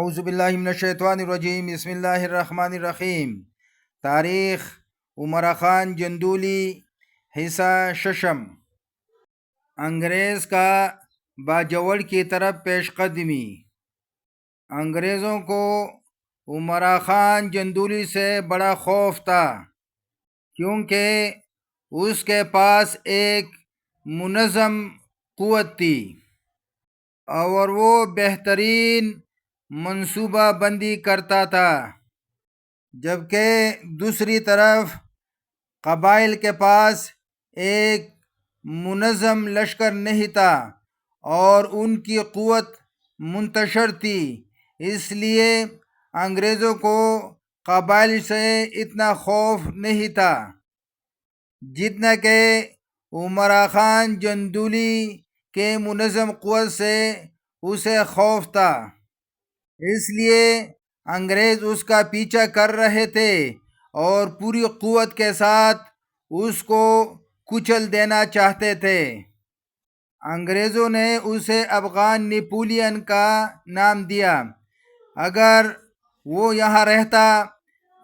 اعوذ باللہ من الشیطان الرجیم، بسم اللہ الرحمن الرحیم۔ تاریخ: عمرہ خان جندولی، حصہ ششم۔ انگریز کا باجوڑ کی طرف پیش قدمی۔ انگریزوں کو عمرہ خان جندولی سے بڑا خوف تھا، کیونکہ اس کے پاس ایک منظم قوت تھی اور وہ بہترین منصوبہ بندی کرتا تھا، جبکہ دوسری طرف قبائل کے پاس ایک منظم لشکر نہیں تھا اور ان کی قوت منتشر تھی۔ اس لیے انگریزوں کو قبائل سے اتنا خوف نہیں تھا جتنا کہ عمرہ خان جندولی کے منظم قوت سے اسے خوف تھا۔ اس لیے انگریز اس کا پیچھا کر رہے تھے اور پوری قوت کے ساتھ اس کو کچل دینا چاہتے تھے۔ انگریزوں نے اسے افغان نیپولین کا نام دیا۔ اگر وہ یہاں رہتا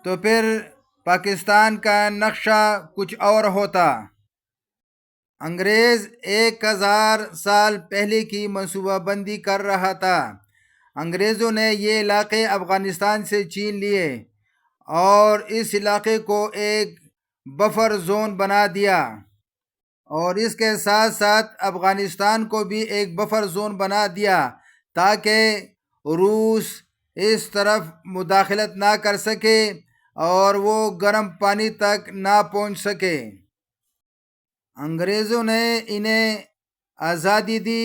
تو پھر پاکستان کا نقشہ کچھ اور ہوتا۔ انگریز 1000 سال پہلے کی منصوبہ بندی کر رہا تھا۔ انگریزوں نے یہ علاقے افغانستان سے چھین لیے اور اس علاقے کو ایک بفر زون بنا دیا، اور اس کے ساتھ ساتھ افغانستان کو بھی ایک بفر زون بنا دیا تاکہ روس اس طرف مداخلت نہ کر سکے اور وہ گرم پانی تک نہ پہنچ سکے۔ انگریزوں نے انہیں آزادی دی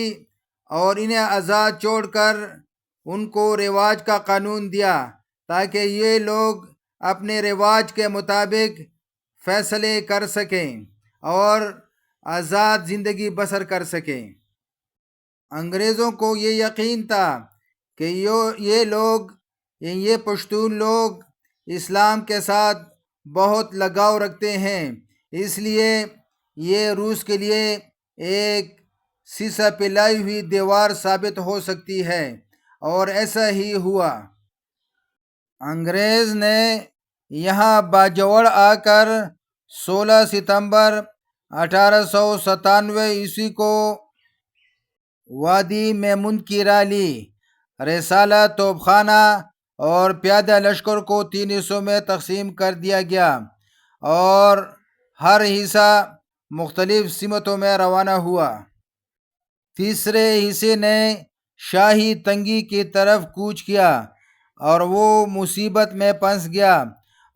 اور انہیں آزاد چھوڑ کر ان کو رواج کا قانون دیا تاکہ یہ لوگ اپنے رواج کے مطابق فیصلے کر سکیں اور آزاد زندگی بسر کر سکیں۔ انگریزوں کو یہ یقین تھا کہ یہ پشتون لوگ اسلام کے ساتھ بہت لگاؤ رکھتے ہیں، اس لیے یہ روس کے لیے ایک سیسا پلائی ہوئی دیوار ثابت ہو سکتی ہے، اور ایسا ہی ہوا۔ انگریز نے یہاں باجوڑ آ کر 16 ستمبر 1897 کو وادی میمون کی راہ لی۔ رسالہ توپ خانہ اور پیادہ لشکر کو 3 حصوں میں تقسیم کر دیا گیا اور ہر حصہ مختلف سمتوں میں روانہ ہوا۔ تیسرے حصے نے شاہی تنگی کی طرف کوچ کیا اور وہ مصیبت میں پھنس گیا،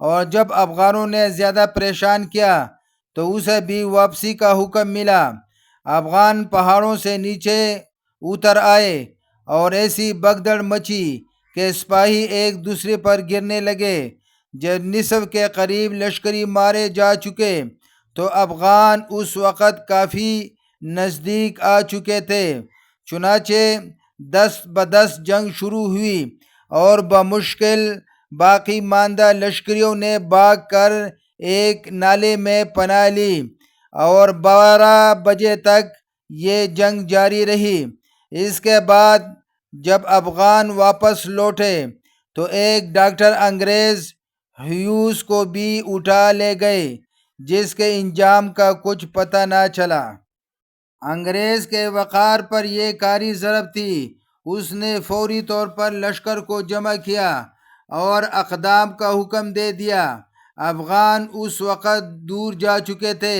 اور جب افغانوں نے زیادہ پریشان کیا تو اسے بھی واپسی کا حکم ملا۔ افغان پہاڑوں سے نیچے اتر آئے اور ایسی بگدڑ مچی کہ سپاہی ایک دوسرے پر گرنے لگے۔ جب نصف کے قریب لشکری مارے جا چکے تو افغان اس وقت کافی نزدیک آ چکے تھے، چنانچہ 10 بدس جنگ شروع ہوئی اور بمشکل باقی ماندہ لشکریوں نے بھاگ کر ایک نالے میں پناہ لی، اور 12 بجے تک یہ جنگ جاری رہی۔ اس کے بعد جب افغان واپس لوٹے تو ایک ڈاکٹر انگریز ہیوز کو بھی اٹھا لے گئے، جس کے انجام کا کچھ پتہ نہ چلا۔ انگریز کے وقار پر یہ کاری ضرب تھی۔ اس نے فوری طور پر لشکر کو جمع کیا اور اقدام کا حکم دے دیا۔ افغان اس وقت دور جا چکے تھے،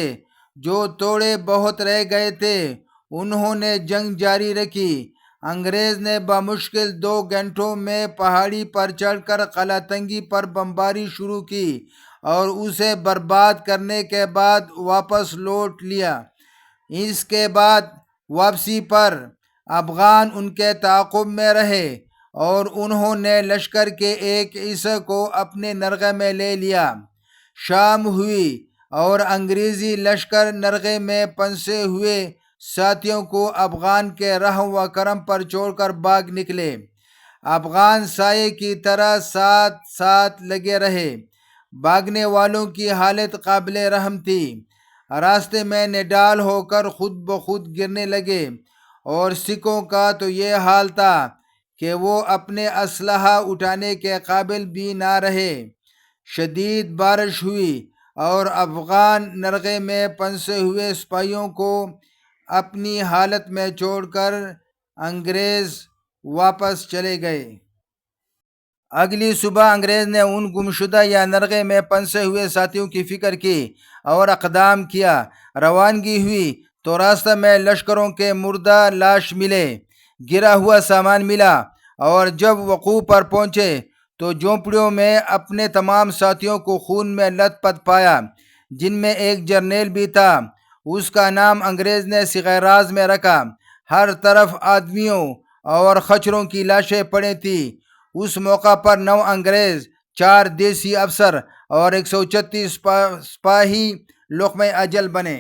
جو توڑے بہت رہ گئے تھے انہوں نے جنگ جاری رکھی۔ انگریز نے بمشکل 2 گھنٹوں میں پہاڑی پر چڑھ کر قلعہ تنگی پر بمباری شروع کی اور اسے برباد کرنے کے بعد واپس لوٹ لیا۔ اس کے بعد واپسی پر افغان ان کے تعاقب میں رہے اور انہوں نے لشکر کے ایک حصے کو اپنے نرغے میں لے لیا۔ شام ہوئی اور انگریزی لشکر نرغے میں پھنسے ہوئے ساتھیوں کو افغان کے رحم و کرم پر چھوڑ کر بھاگ نکلے۔ افغان سائے کی طرح ساتھ ساتھ لگے رہے۔ بھاگنے والوں کی حالت قابل رحم تھی۔ راستے میں نڈال ہو کر خود بخود گرنے لگے، اور سکھوں کا تو یہ حال تھا کہ وہ اپنے اسلحہ اٹھانے کے قابل بھی نہ رہے۔ شدید بارش ہوئی اور افغان نرغے میں پھنسے ہوئے سپاہیوں کو اپنی حالت میں چھوڑ کر انگریز واپس چلے گئے۔ اگلی صبح انگریز نے ان گمشدہ یا نرغے میں پھنسے ہوئے ساتھیوں کی فکر کی اور اقدام کیا۔ روانگی ہوئی تو راستہ میں لشکروں کے مردہ لاش ملے، گرا ہوا سامان ملا، اور جب وقوع پر پہنچے تو جھونپڑیوں میں اپنے تمام ساتھیوں کو خون میں لت پت پایا، جن میں ایک جرنیل بھی تھا۔ اس کا نام انگریز نے صیغہ راز میں رکھا۔ ہر طرف آدمیوں اور خچروں کی لاشیں پڑی تھیں۔ اس موقع پر 9 انگریز، 4 دیسی افسر اور 136 سپاہی لقمہ اجل بنے۔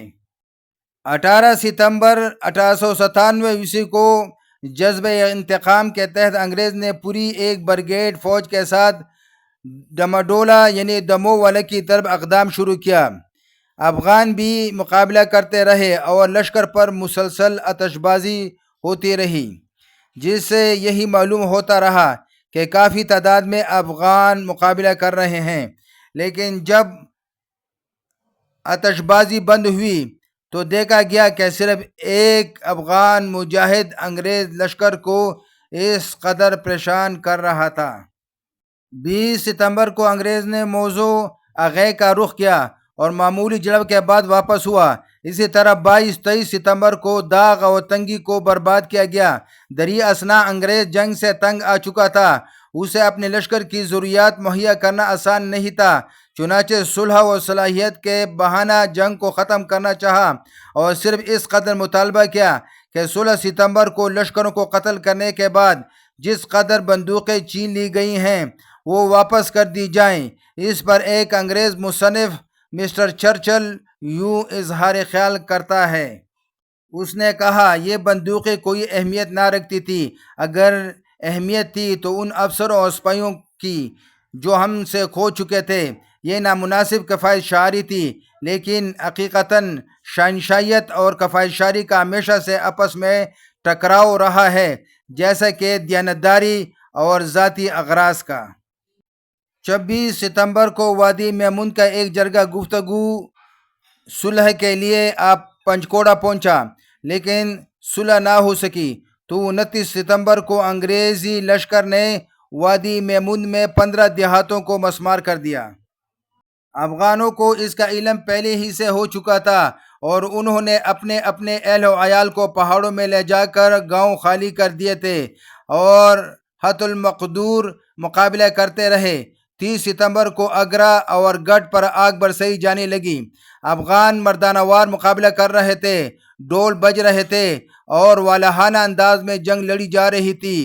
18 ستمبر 1897 کو جذبہ انتقام کے تحت انگریز نے پوری ایک بریگیڈ فوج کے ساتھ ڈماڈولا یعنی دموہ کی طرف اقدام شروع کیا۔ افغان بھی مقابلہ کرتے رہے اور لشکر پر مسلسل آتش بازی ہوتی رہی، جس سے یہی معلوم ہوتا رہا کہ کافی تعداد میں افغان مقابلہ کر رہے ہیں۔ لیکن جب آتش بازی بند ہوئی تو دیکھا گیا کہ صرف ایک افغان مجاہد انگریز لشکر کو اس قدر پریشان کر رہا تھا۔ 20 ستمبر کو انگریز نے موضوع اغے کا رخ کیا اور معمولی جھڑپ کے بعد واپس ہوا۔ اسی طرح 22-23 ستمبر کو داغ اور تنگی کو برباد کیا گیا۔ دریں اثنا انگریز جنگ سے تنگ آ چکا تھا، اسے اپنے لشکر کی ضروریات مہیا کرنا آسان نہیں تھا، چنانچہ صلح و صلاحیت کے بہانہ جنگ کو ختم کرنا چاہا اور صرف اس قدر مطالبہ کیا کہ 16 ستمبر کو لشکروں کو قتل کرنے کے بعد جس قدر بندوقیں چھین لی گئی ہیں وہ واپس کر دی جائیں۔ اس پر ایک انگریز مصنف مسٹر چرچل یوں اظہار خیال کرتا ہے۔ اس نے کہا، یہ بندوقیں کوئی اہمیت نہ رکھتی تھی، اگر اہمیت تھی تو ان افسروں اور سپاہیوں کی جو ہم سے کھو چکے تھے۔ یہ نامناسب کفایت شعاری تھی، لیکن حقیقتاً شہنشاہیت اور کفایت شعاری کا ہمیشہ سے آپس میں ٹکراؤ رہا ہے، جیسا کہ دیانتداری اور ذاتی اغراض کا۔ 26 ستمبر کو وادی میمون کا ایک جرگہ گفتگو صلح کے لیے پنچکوڑا پہنچا، لیکن صلح نہ ہو سکی۔ تو 29 ستمبر کو انگریزی لشکر نے وادی میمون میں 15 دیہاتوں کو مسمار کر دیا۔ افغانوں کو اس کا علم پہلے ہی سے ہو چکا تھا اور انہوں نے اپنے اپنے اہل و عیال کو پہاڑوں میں لے جا کر گاؤں خالی کر دیے تھے اور حت المقدور مقابلہ کرتے رہے۔ 30 ستمبر کو اگرا اور گڑھ پر آگ برسائی جانے لگی۔ افغان مردانہ وار مقابلہ کر رہے تھے، ڈول بج رہے تھے اور والہانہ انداز میں جنگ لڑی جا رہی تھی۔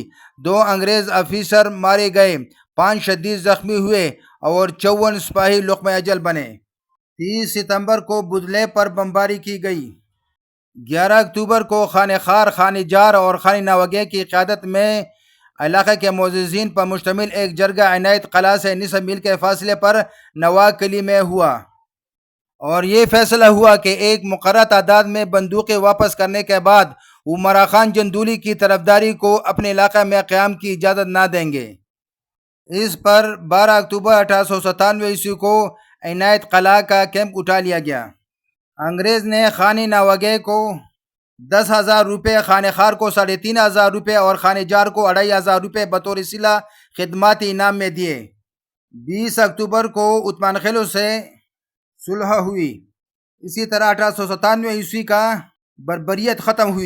2 انگریز افیسر مارے گئے، 5 شدید زخمی ہوئے اور 54 سپاہی لقمہ اجل بنے۔ 30 ستمبر کو بدلے پر بمباری کی گئی۔ 11 اکتوبر کو خانِ خار، خانِ جار اور خانِ ناوگے کی قیادت میں علاقے کے معززین پر مشتمل ایک جرگہ عنایت قلعہ سے نصف میل کے فاصلے پر نواق کلی میں ہوا، اور یہ فیصلہ ہوا کہ ایک مقررہ تعداد میں بندوقیں واپس کرنے کے بعد عمرا خان جندولی کی طرفداری کو اپنے علاقے میں قیام کی اجازت نہ دیں گے۔ اس پر 12 اکتوبر 1897 کو عنایت قلعہ کا کیمپ اٹھا لیا گیا۔ انگریز نے خانِ ناوگے کو 10,000 روپے، خانِ خار کو 3,500 روپے اور خانِ جار کو 2,500 روپے بطور صلہ خدماتی انعام میں دیے۔ 20 اکتوبر کو عثمان خیلوں سے صلح ہوئی۔ اسی طرح 1897 کا بربریت ختم ہوئی۔